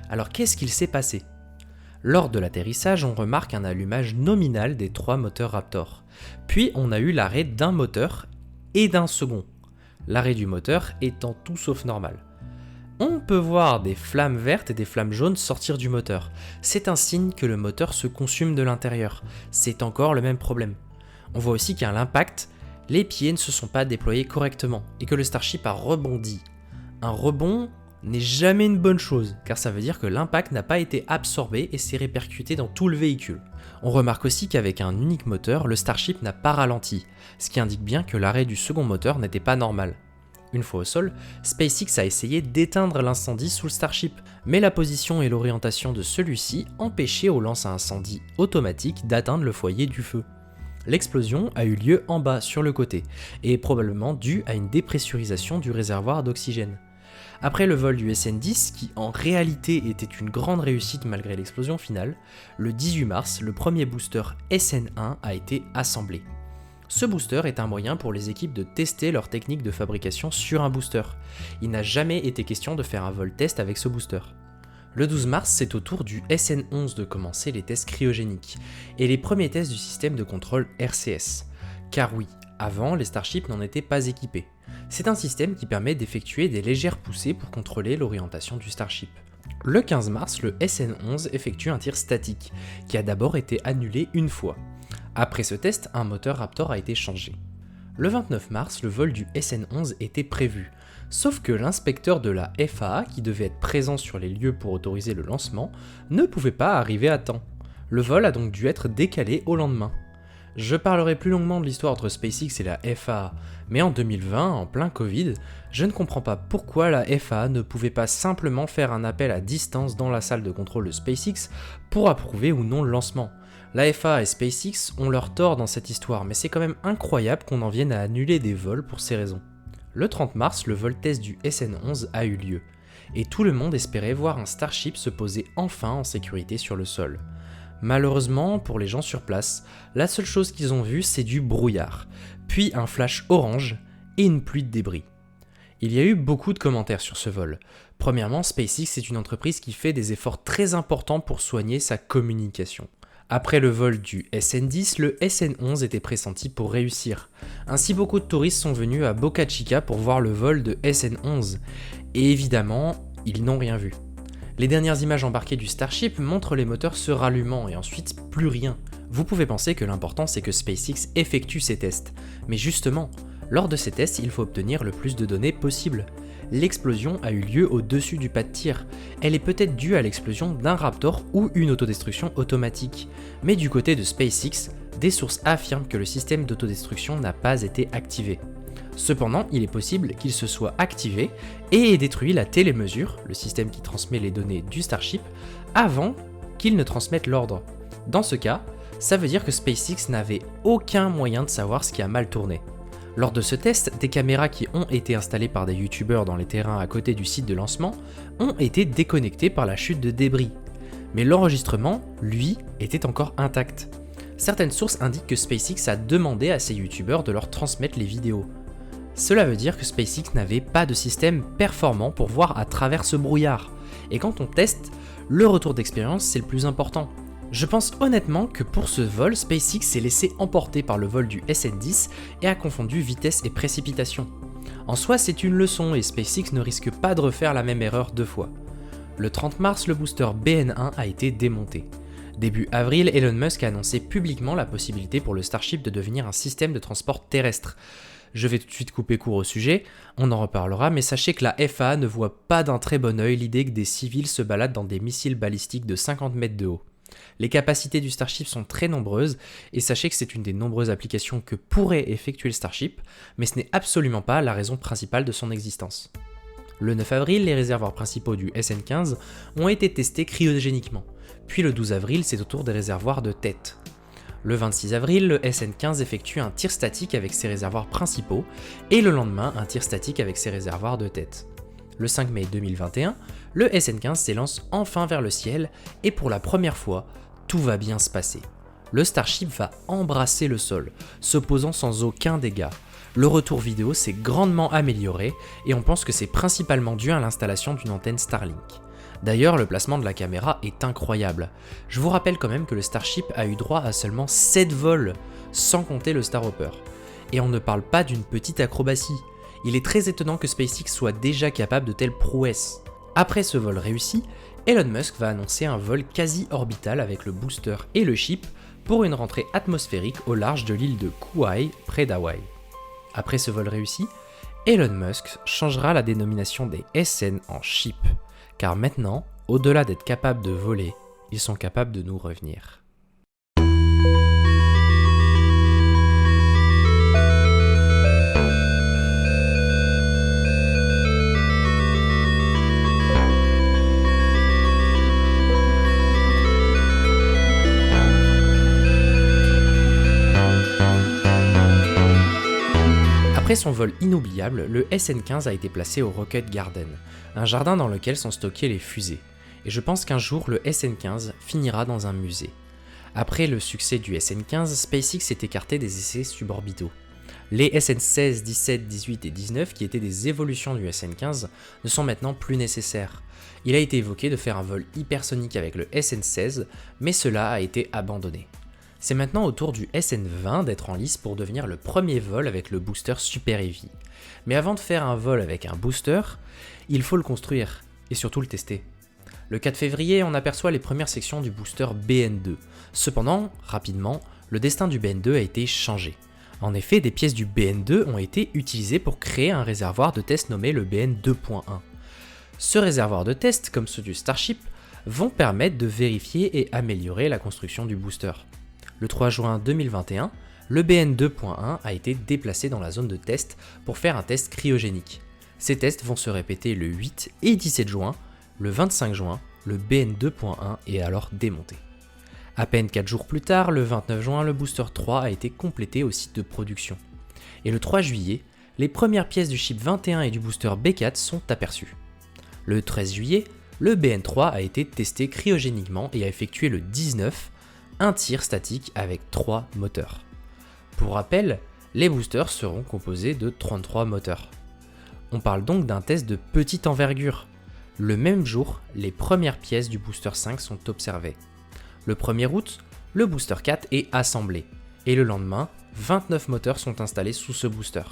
Alors qu'est-ce qu'il s'est passé ? Lors de l'atterrissage, on remarque un allumage nominal des 3 moteurs Raptor. Puis on a eu l'arrêt d'un moteur et d'un second. L'arrêt du moteur étant tout sauf normal. On peut voir des flammes vertes et des flammes jaunes sortir du moteur. C'est un signe que le moteur se consume de l'intérieur. C'est encore le même problème. On voit aussi qu'à l'impact, les pieds ne se sont pas déployés correctement et que le Starship a rebondi. Un rebond n'est jamais une bonne chose, car ça veut dire que l'impact n'a pas été absorbé et s'est répercuté dans tout le véhicule. On remarque aussi qu'avec un unique moteur, le Starship n'a pas ralenti, ce qui indique bien que l'arrêt du second moteur n'était pas normal. Une fois au sol, SpaceX a essayé d'éteindre l'incendie sous le Starship, mais la position et l'orientation de celui-ci empêchaient au lance à incendie automatique d'atteindre le foyer du feu. L'explosion a eu lieu en bas sur le côté, et est probablement due à une dépressurisation du réservoir d'oxygène. Après le vol du SN10, qui en réalité était une grande réussite malgré l'explosion finale, le 18 mars, le premier booster SN1 a été assemblé. Ce booster est un moyen pour les équipes de tester leur technique de fabrication sur un booster. Il n'a jamais été question de faire un vol test avec ce booster. Le 12 mars, c'est au tour du SN11 de commencer les tests cryogéniques et les premiers tests du système de contrôle RCS. Car oui, avant, les Starships n'en étaient pas équipés. C'est un système qui permet d'effectuer des légères poussées pour contrôler l'orientation du Starship. Le 15 mars, le SN11 effectue un tir statique, qui a d'abord été annulé une fois. Après ce test, un moteur Raptor a été changé. Le 29 mars, le vol du SN11 était prévu, sauf que l'inspecteur de la FAA, qui devait être présent sur les lieux pour autoriser le lancement, ne pouvait pas arriver à temps. Le vol a donc dû être décalé au lendemain. Je parlerai plus longuement de l'histoire entre SpaceX et la FAA, mais en 2020, en plein Covid, je ne comprends pas pourquoi la FAA ne pouvait pas simplement faire un appel à distance dans la salle de contrôle de SpaceX pour approuver ou non le lancement. La FAA et SpaceX ont leur tort dans cette histoire, mais c'est quand même incroyable qu'on en vienne à annuler des vols pour ces raisons. Le 30 mars, le vol test du SN11 a eu lieu, et tout le monde espérait voir un Starship se poser enfin en sécurité sur le sol. Malheureusement, pour les gens sur place, la seule chose qu'ils ont vue, c'est du brouillard, puis un flash orange et une pluie de débris. Il y a eu beaucoup de commentaires sur ce vol. Premièrement, SpaceX est une entreprise qui fait des efforts très importants pour soigner sa communication. Après le vol du SN10, le SN11 était pressenti pour réussir. Ainsi, beaucoup de touristes sont venus à Boca Chica pour voir le vol de SN11. Et évidemment, ils n'ont rien vu. Les dernières images embarquées du Starship montrent les moteurs se rallumant et ensuite plus rien. Vous pouvez penser que l'important c'est que SpaceX effectue ces tests. Mais justement, lors de ces tests, il faut obtenir le plus de données possible. L'explosion a eu lieu au-dessus du pas de tir. Elle est peut-être due à l'explosion d'un Raptor ou une autodestruction automatique. Mais du côté de SpaceX, des sources affirment que le système d'autodestruction n'a pas été activé. Cependant, il est possible qu'il se soit activé et ait détruit la télémesure, le système qui transmet les données du Starship, avant qu'il ne transmette l'ordre. Dans ce cas, ça veut dire que SpaceX n'avait aucun moyen de savoir ce qui a mal tourné. Lors de ce test, des caméras qui ont été installées par des youtubeurs dans les terrains à côté du site de lancement ont été déconnectées par la chute de débris. Mais l'enregistrement, lui, était encore intact. Certaines sources indiquent que SpaceX a demandé à ces youtubeurs de leur transmettre les vidéos. Cela veut dire que SpaceX n'avait pas de système performant pour voir à travers ce brouillard. Et quand on teste, le retour d'expérience c'est le plus important. Je pense honnêtement que pour ce vol, SpaceX s'est laissé emporter par le vol du SN10 et a confondu vitesse et précipitation. En soi, c'est une leçon et SpaceX ne risque pas de refaire la même erreur deux fois. Le 30 mars, le booster BN1 a été démonté. Début avril, Elon Musk a annoncé publiquement la possibilité pour le Starship de devenir un système de transport terrestre. Je vais tout de suite couper court au sujet, on en reparlera, mais sachez que la FAA ne voit pas d'un très bon œil l'idée que des civils se baladent dans des missiles balistiques de 50 mètres de haut. Les capacités du Starship sont très nombreuses, et sachez que c'est une des nombreuses applications que pourrait effectuer le Starship, mais ce n'est absolument pas la raison principale de son existence. Le 9 avril, les réservoirs principaux du SN15 ont été testés cryogéniquement, puis le 12 avril, c'est au tour des réservoirs de tête. Le 26 avril, le SN15 effectue un tir statique avec ses réservoirs principaux, et le lendemain, un tir statique avec ses réservoirs de tête. Le 5 mai 2021, le SN15 s'élance enfin vers le ciel, et pour la première fois, tout va bien se passer. Le Starship va embrasser le sol, se posant sans aucun dégât. Le retour vidéo s'est grandement amélioré, et on pense que c'est principalement dû à l'installation d'une antenne Starlink. D'ailleurs, le placement de la caméra est incroyable. Je vous rappelle quand même que le Starship a eu droit à seulement 7 vols, sans compter le Starhopper. Et on ne parle pas d'une petite acrobatie. Il est très étonnant que SpaceX soit déjà capable de telles prouesses. Après ce vol réussi, Elon Musk va annoncer un vol quasi orbital avec le booster et le ship pour une rentrée atmosphérique au large de l'île de Kauai, près d'Hawaï. Après ce vol réussi, Elon Musk changera la dénomination des SN en ship. Car maintenant, au-delà d'être capables de voler, ils sont capables de nous revenir. Après son vol inoubliable, le SN15 a été placé au Rocket Garden, un jardin dans lequel sont stockées les fusées. Et je pense qu'un jour, le SN15 finira dans un musée. Après le succès du SN15, SpaceX s'est écarté des essais suborbitaux. Les SN16, 17, 18 et 19, qui étaient des évolutions du SN15, ne sont maintenant plus nécessaires. Il a été évoqué de faire un vol hypersonique avec le SN16, mais cela a été abandonné. C'est maintenant au tour du SN20 d'être en lice pour devenir le premier vol avec le booster Super Heavy. Mais avant de faire un vol avec un booster, il faut le construire et surtout le tester. Le 4 février, on aperçoit les premières sections du booster BN2. Cependant, rapidement, le destin du BN2 a été changé. En effet, des pièces du BN2 ont été utilisées pour créer un réservoir de test nommé le BN 2.1. Ce réservoir de test, comme ceux du Starship, vont permettre de vérifier et améliorer la construction du booster. Le 3 juin 2021, le BN 2.1 a été déplacé dans la zone de test pour faire un test cryogénique. Ces tests vont se répéter le 8 et 17 juin. Le 25 juin, le BN 2.1 est alors démonté. À peine 4 jours plus tard, le 29 juin, le booster 3 a été complété au site de production. Et le 3 juillet, les premières pièces du chip 21 et du booster B4 sont aperçues. Le 13 juillet, le BN3 a été testé cryogéniquement et a effectué le 19, un tir statique avec 3 moteurs. Pour rappel, les boosters seront composés de 33 moteurs. On parle donc d'un test de petite envergure. Le même jour, les premières pièces du booster 5 sont observées. Le 1er août, le booster 4 est assemblé, et le lendemain, 29 moteurs sont installés sous ce booster,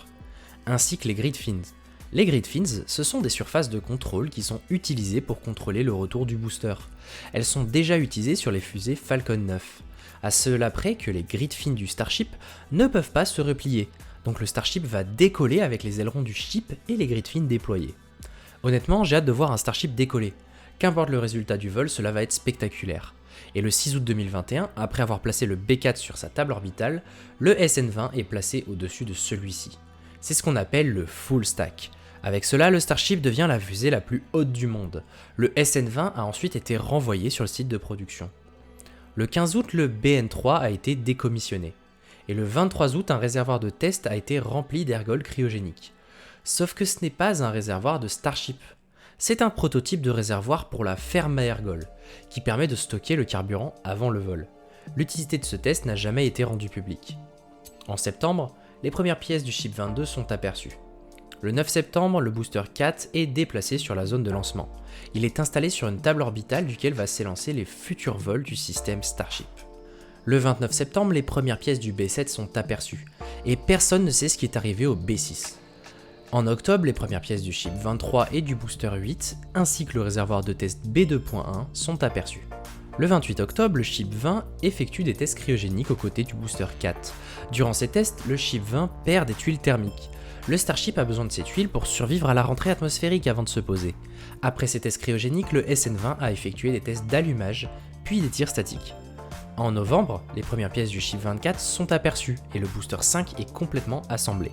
ainsi que les grid fins. Les grid fins, ce sont des surfaces de contrôle qui sont utilisées pour contrôler le retour du booster. Elles sont déjà utilisées sur les fusées Falcon 9. À cela près que les grid fins du Starship ne peuvent pas se replier, donc le Starship va décoller avec les ailerons du ship et les grid fins déployés. Honnêtement, j'ai hâte de voir un Starship décoller. Qu'importe le résultat du vol, cela va être spectaculaire. Et le 6 août 2021, après avoir placé le B4 sur sa table orbitale, le SN20 est placé au-dessus de celui-ci. C'est ce qu'on appelle le full stack. Avec cela, le Starship devient la fusée la plus haute du monde. Le SN20 a ensuite été renvoyé sur le site de production. Le 15 août, le BN3 a été décommissionné. Et le 23 août, un réservoir de test a été rempli d'ergols cryogéniques. Sauf que ce n'est pas un réservoir de Starship. C'est un prototype de réservoir pour la ferme à ergols, qui permet de stocker le carburant avant le vol. L'utilité de ce test n'a jamais été rendue publique. En septembre, les premières pièces du Ship 22 sont aperçues. Le 9 septembre, le booster 4 est déplacé sur la zone de lancement. Il est installé sur une table orbitale duquel va s'élancer les futurs vols du système Starship. Le 29 septembre, les premières pièces du B7 sont aperçues, et personne ne sait ce qui est arrivé au B6. En octobre, les premières pièces du Ship 23 et du booster 8, ainsi que le réservoir de test B2.1 sont aperçues. Le 28 octobre, le Ship 20 effectue des tests cryogéniques aux côtés du Booster 4. Durant ces tests, le Ship 20 perd des tuiles thermiques. Le Starship a besoin de ces tuiles pour survivre à la rentrée atmosphérique avant de se poser. Après ces tests cryogéniques, le SN20 a effectué des tests d'allumage, puis des tirs statiques. En novembre, les premières pièces du Ship 24 sont aperçues et le Booster 5 est complètement assemblé.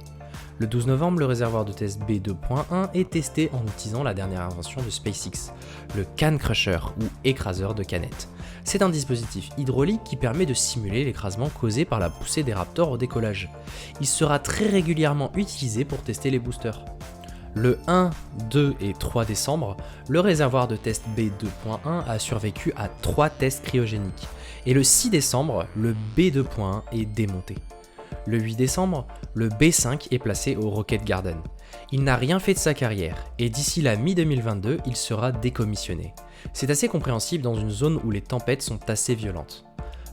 Le 12 novembre, le réservoir de test B2.1 est testé en utilisant la dernière invention de SpaceX, le Can Crusher ou écraseur de canettes. C'est un dispositif hydraulique qui permet de simuler l'écrasement causé par la poussée des Raptors au décollage. Il sera très régulièrement utilisé pour tester les boosters. Le 1, 2 et 3 décembre, le réservoir de test B2.1 a survécu à 3 tests cryogéniques. Et le 6 décembre, le B2.1 est démonté. Le 8 décembre, le B5 est placé au Rocket Garden. Il n'a rien fait de sa carrière, et d'ici la mi-2022, il sera décommissionné. C'est assez compréhensible dans une zone où les tempêtes sont assez violentes.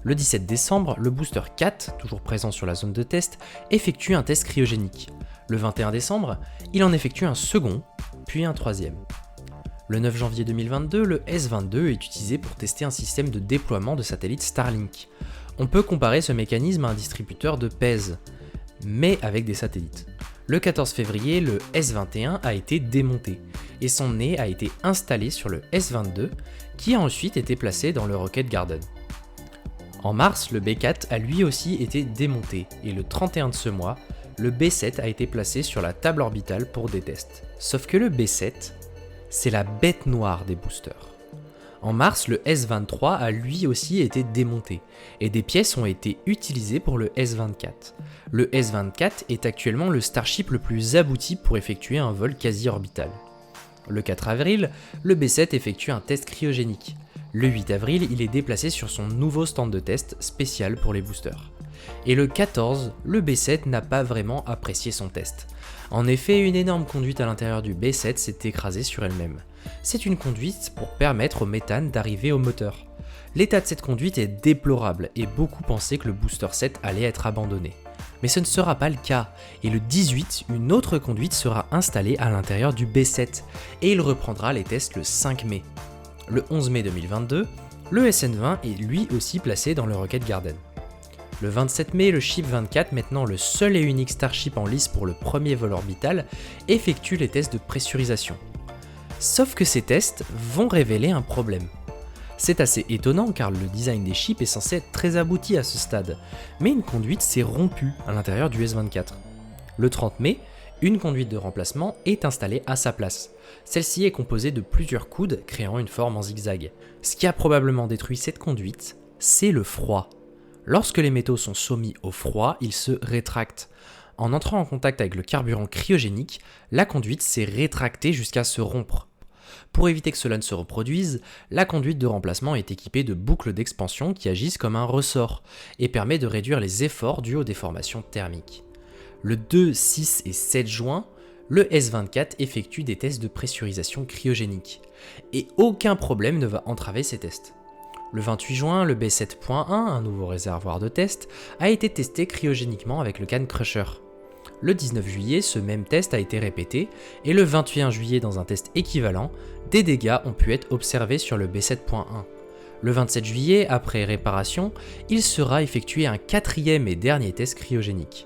Le 17 décembre, le Booster 4, toujours présent sur la zone de test, effectue un test cryogénique. Le 21 décembre, il en effectue un second, puis un troisième. Le 9 janvier 2022, le S22 est utilisé pour tester un système de déploiement de satellites Starlink. On peut comparer ce mécanisme à un distributeur de PES, mais avec des satellites. Le 14 février, le S21 a été démonté, et son nez a été installé sur le S22, qui a ensuite été placé dans le Rocket Garden. En mars, le B4 a lui aussi été démonté, et le 31 de ce mois, le B7 a été placé sur la table orbitale pour des tests. Sauf que le B7, c'est la bête noire des boosters. En mars, le S23 a lui aussi été démonté, et des pièces ont été utilisées pour le S24. Le S24 est actuellement le Starship le plus abouti pour effectuer un vol quasi-orbital. Le 4 avril, le B7 effectue un test cryogénique. Le 8 avril, il est déplacé sur son nouveau stand de test spécial pour les boosters. Et le 14, le B7 n'a pas vraiment apprécié son test. En effet, une énorme conduite à l'intérieur du B7 s'est écrasée sur elle-même. C'est une conduite pour permettre au méthane d'arriver au moteur. L'état de cette conduite est déplorable et beaucoup pensaient que le Booster 7 allait être abandonné. Mais ce ne sera pas le cas, et le 18, une autre conduite sera installée à l'intérieur du B7, et il reprendra les tests le 5 mai. Le 11 mai 2022, le SN20 est lui aussi placé dans le Rocket Garden. Le 27 mai, le Ship 24, maintenant le seul et unique Starship en lice pour le premier vol orbital, effectue les tests de pressurisation. Sauf que ces tests vont révéler un problème. C'est assez étonnant car le design des ships est censé être très abouti à ce stade, mais une conduite s'est rompue à l'intérieur du S24. Le 30 mai, une conduite de remplacement est installée à sa place. Celle-ci est composée de plusieurs coudes créant une forme en zigzag. Ce qui a probablement détruit cette conduite, c'est le froid. Lorsque les métaux sont soumis au froid, ils se rétractent. En entrant en contact avec le carburant cryogénique, la conduite s'est rétractée jusqu'à se rompre. Pour éviter que cela ne se reproduise, la conduite de remplacement est équipée de boucles d'expansion qui agissent comme un ressort et permet de réduire les efforts dus aux déformations thermiques. Le 2, 6 et 7 juin, le S24 effectue des tests de pressurisation cryogénique et aucun problème ne va entraver ces tests. Le 28 juin, le B7.1, un nouveau réservoir de test, a été testé cryogéniquement avec le Can Crusher. Le 19 juillet, ce même test a été répété, et le 21 juillet, dans un test équivalent, des dégâts ont pu être observés sur le B7.1. Le 27 juillet, après réparation, il sera effectué un quatrième et dernier test cryogénique.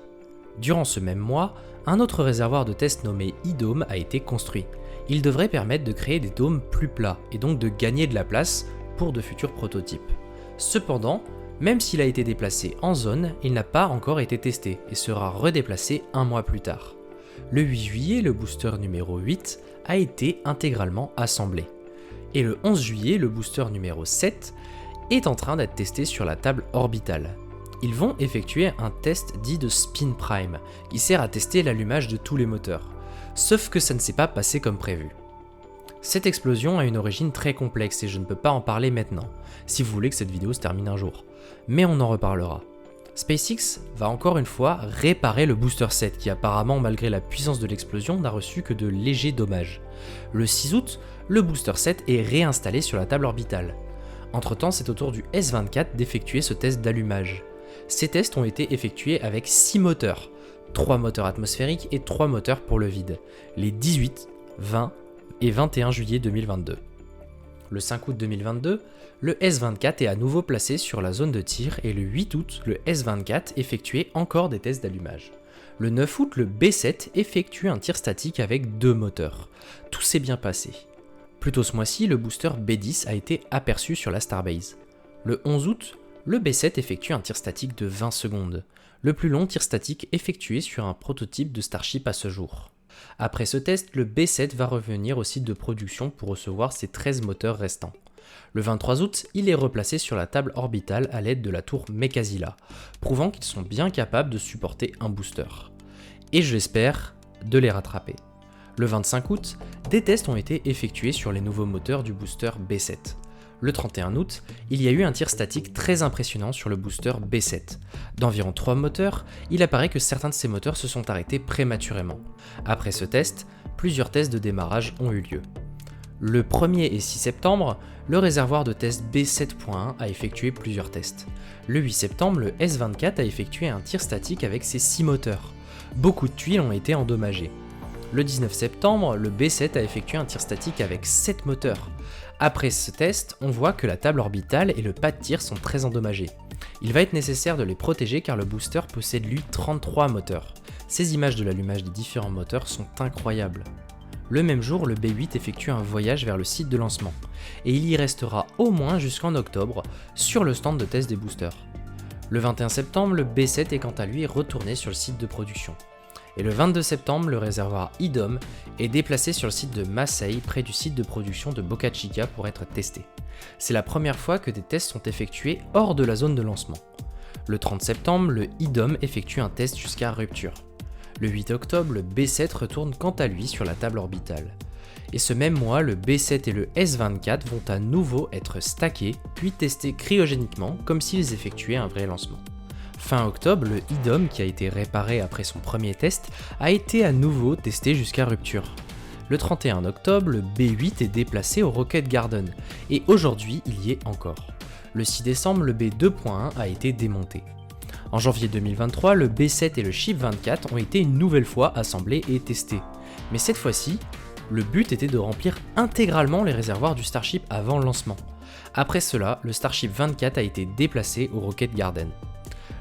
Durant ce même mois, un autre réservoir de test nommé e-Dome a été construit. Il devrait permettre de créer des dômes plus plats, et donc de gagner de la place pour de futurs prototypes. Cependant, même s'il a été déplacé en zone, il n'a pas encore été testé et sera redéplacé un mois plus tard. Le 8 juillet, le booster numéro 8 a été intégralement assemblé. Et le 11 juillet, le booster numéro 7 est en train d'être testé sur la table orbitale. Ils vont effectuer un test dit de spin prime, qui sert à tester l'allumage de tous les moteurs. Sauf que ça ne s'est pas passé comme prévu. Cette explosion a une origine très complexe et je ne peux pas en parler maintenant, si vous voulez que cette vidéo se termine un jour. Mais on en reparlera. SpaceX va encore une fois réparer le Booster 7 qui apparemment, malgré la puissance de l'explosion, n'a reçu que de légers dommages. Le 6 août, le Booster 7 est réinstallé sur la table orbitale. Entre-temps, c'est au tour du S24 d'effectuer ce test d'allumage. Ces tests ont été effectués avec 6 moteurs, 3 moteurs atmosphériques et 3 moteurs pour le vide, les 18, 20 et 21 juillet 2022. le 5 août 2022, le S-24 est à nouveau placé sur la zone de tir et le 8 août, le S-24 effectuait encore des tests d'allumage. Le 9 août, le B-7 effectue un tir statique avec 2 moteurs. Tout s'est bien passé. Plus tôt ce mois-ci, le booster B-10 a été aperçu sur la Starbase. Le 11 août, le B-7 effectue un tir statique de 20 secondes, le plus long tir statique effectué sur un prototype de Starship à ce jour. Après ce test, le B-7 va revenir au site de production pour recevoir ses 13 moteurs restants. Le 23 août, il est replacé sur la table orbitale à l'aide de la tour Mekasila, prouvant qu'ils sont bien capables de supporter un booster. Et j'espère de les rattraper. Le 25 août, des tests ont été effectués sur les nouveaux moteurs du booster B-7. Le 31 août, il y a eu un tir statique très impressionnant sur le booster B-7. D'environ 3 moteurs, il apparaît que certains de ces moteurs se sont arrêtés prématurément. Après ce test, plusieurs tests de démarrage ont eu lieu. Le 1er et 6 septembre, le réservoir de test B7.1 a effectué plusieurs tests. Le 8 septembre, le S-24 a effectué un tir statique avec ses 6 moteurs. Beaucoup de tuiles ont été endommagées. Le 19 septembre, le B7 a effectué un tir statique avec 7 moteurs. Après ce test, on voit que la table orbitale et le pas de tir sont très endommagés. Il va être nécessaire de les protéger car le booster possède lui 33 moteurs. Ces images de l'allumage des différents moteurs sont incroyables. Le même jour, le B8 effectue un voyage vers le site de lancement, et il y restera au moins jusqu'en octobre sur le stand de test des boosters. Le 21 septembre, le B7 est quant à lui retourné sur le site de production. Et le 22 septembre, le réservoir IDOM est déplacé sur le site de Massey près du site de production de Boca Chica pour être testé. C'est la première fois que des tests sont effectués hors de la zone de lancement. Le 30 septembre, le IDOM effectue un test jusqu'à rupture. Le 8 octobre, le B7 retourne quant à lui sur la table orbitale. Et ce même mois, le B7 et le S-24 vont à nouveau être stackés, puis testés cryogéniquement comme s'ils effectuaient un vrai lancement. Fin octobre, le IDOM, qui a été réparé après son premier test, a été à nouveau testé jusqu'à rupture. Le 31 octobre, le B8 est déplacé au Rocket Garden, et aujourd'hui il y est encore. Le 6 décembre, le B2.1 a été démonté. En janvier 2023, le B7 et le Ship 24 ont été une nouvelle fois assemblés et testés. Mais cette fois-ci, le but était de remplir intégralement les réservoirs du Starship avant le lancement. Après cela, le Starship 24 a été déplacé au Rocket Garden.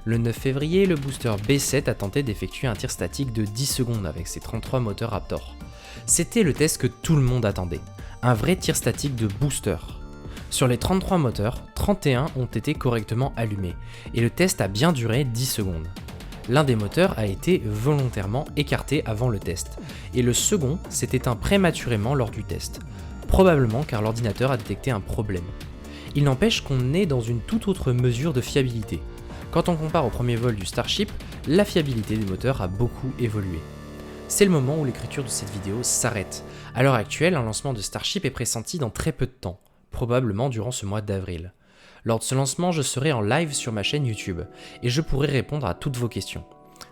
Le 9 février, le booster B7 a tenté d'effectuer un tir statique de 10 secondes avec ses 33 moteurs Raptor. C'était le test que tout le monde attendait, un vrai tir statique de booster. Sur les 33 moteurs, 31 ont été correctement allumés, et le test a bien duré 10 secondes. L'un des moteurs a été volontairement écarté avant le test, et le second s'est éteint prématurément lors du test, probablement car l'ordinateur a détecté un problème. Il n'empêche qu'on est dans une toute autre mesure de fiabilité. Quand on compare au premier vol du Starship, la fiabilité des moteurs a beaucoup évolué. C'est le moment où l'écriture de cette vidéo s'arrête. À l'heure actuelle, un lancement de Starship est pressenti dans très peu de temps, probablement durant ce mois d'avril. Lors de ce lancement, je serai en live sur ma chaîne YouTube, et je pourrai répondre à toutes vos questions.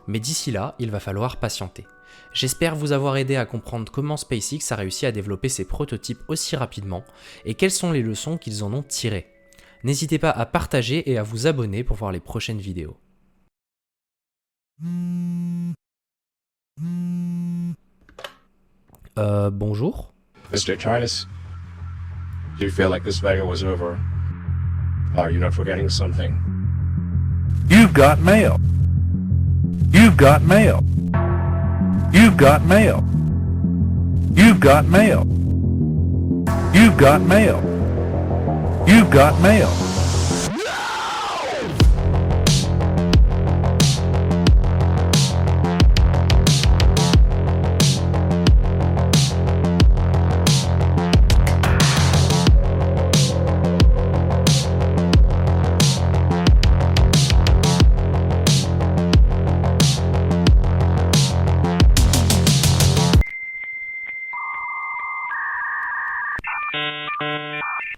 Mais d'ici là, il va falloir patienter. J'espère vous avoir aidé à comprendre comment SpaceX a réussi à développer ses prototypes aussi rapidement, et quelles sont les leçons qu'ils en ont tirées. N'hésitez pas à partager et à vous abonner pour voir les prochaines vidéos. Bonjour. Mr. Charles, do you feel like this video was over? Are you not forgetting something? You've got mail. You've got mail. You've got mail. You've got mail. You've got mail. You've got mail.